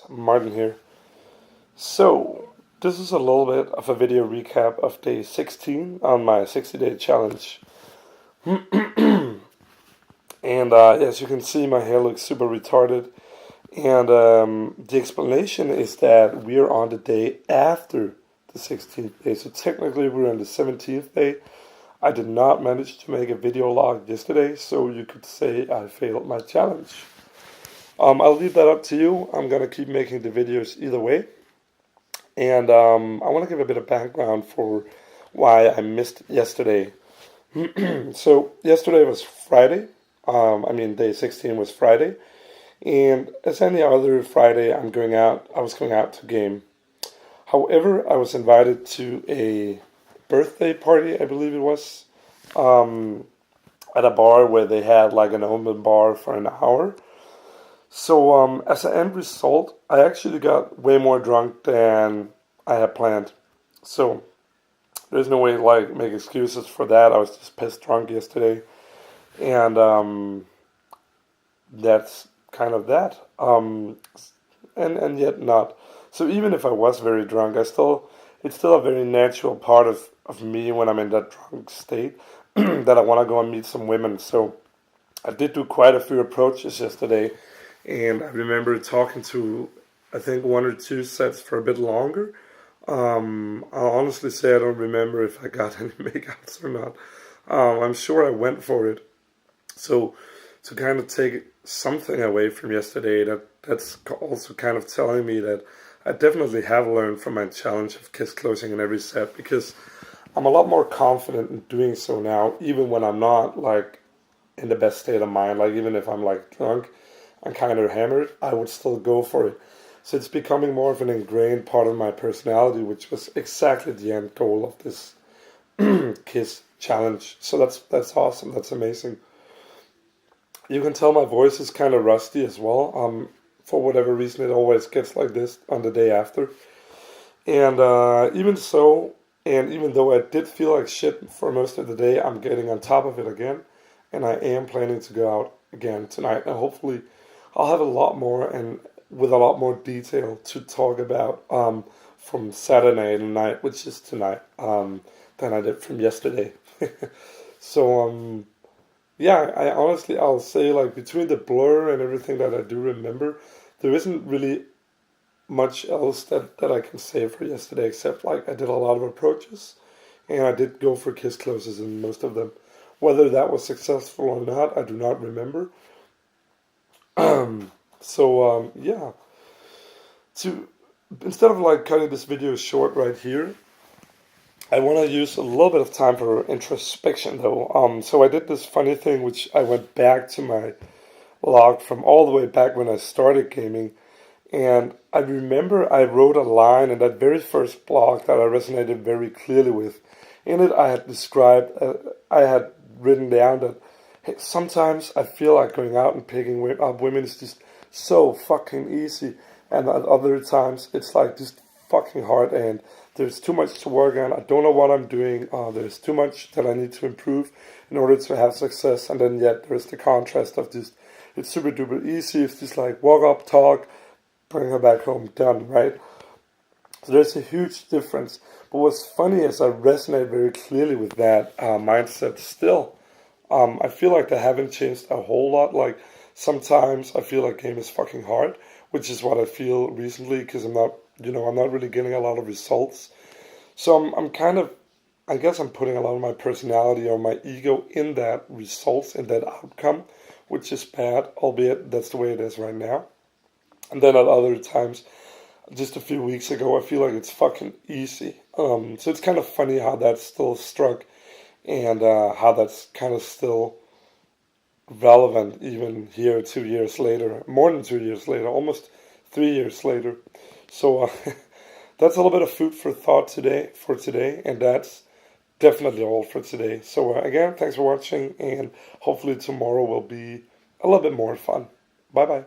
Martin here. So, this is a little bit of a video recap of day 16 on my 60-day challenge. And as you can see, my hair looks super retarded. And the explanation is that we're on the day after the 16th day. So, technically, we're on the 17th day. I did not manage to make a video log yesterday, so you could say I failed my challenge. I'll leave that up to you. I'm gonna keep making the videos either way. And I want to give a bit of background for why I missed yesterday. So yesterday was Friday. Day 16 was Friday. And as any other Friday, I was going out to game. However, I was invited to a birthday party, I believe it was, at a bar where they had like an open bar for an hour. So as an end result, I actually got way more drunk than I had planned. So there's no way to like make excuses for that. I was just pissed drunk yesterday, and that's kind of that. And yet not. So even if I was very drunk, it's still a very natural part of me when I'm in that drunk state that I want to go and meet some women. So I did do quite a few approaches yesterday. And I remember talking to, I think, one or two sets for a bit longer. I'll honestly say I don't remember if I got any makeouts or not. I'm sure I went for it. So to kind of take something away from yesterday, that's also kind of telling me that I definitely have learned from my challenge of kiss closing in every set, because I'm a lot more confident in doing so now, even when I'm not like in the best state of mind. Like even if I'm like drunk and kind of hammered, I would still go for it. So it's becoming more of an ingrained part of my personality, which was exactly the end goal of this kiss challenge. So that's awesome. That's amazing. You can tell my voice is kind of rusty as well. For whatever reason, it always gets like this on the day after. And even though I did feel like shit for most of the day, I'm getting on top of it again, and I am planning to go out again tonight. And hopefully, I'll have a lot more and with a lot more detail to talk about from Saturday night, which is tonight, than I did from yesterday. So yeah, I'll say, like, between the blur and everything that I do remember, there isn't really much else that I can say for yesterday, except like I did a lot of approaches and I did go for kiss closes in most of them. Whether that was successful or not, I do not remember. Yeah. To Instead of like cutting this video short right here, I want to use a little bit of time for introspection though. So I did this funny thing, which I went back to my log from all the way back when I started gaming, and I remember I wrote a line in that very first blog that I resonated very clearly with. In it, I had written down that, hey, sometimes I feel like going out and picking up women is just so fucking easy, and at other times it's like just fucking hard, and there's too much to work on. I don't know what I'm doing. There's too much that I need to improve in order to have success, and then yet there's the contrast of just it's super duper easy. It's just like walk up, talk, bring her back home, done, right? So there's a huge difference. But what's funny is I resonate very clearly with that mindset still. I feel like they haven't changed a whole lot. Like sometimes I feel like game is fucking hard, which is what I feel recently because I'm not really getting a lot of results. So I'm kind of, I guess I'm putting a lot of my personality or my ego in that results, in that outcome, which is bad, albeit that's the way it is right now. And then at other times, just a few weeks ago, I feel like it's fucking easy. So it's kind of funny how that's still struck, and how that's kind of still relevant even here 2 years later, more than 2 years later, almost 3 years later. So that's a little bit of food for thought for today, and that's definitely all for today. So again, thanks for watching, and hopefully tomorrow will be a little bit more fun. Bye bye.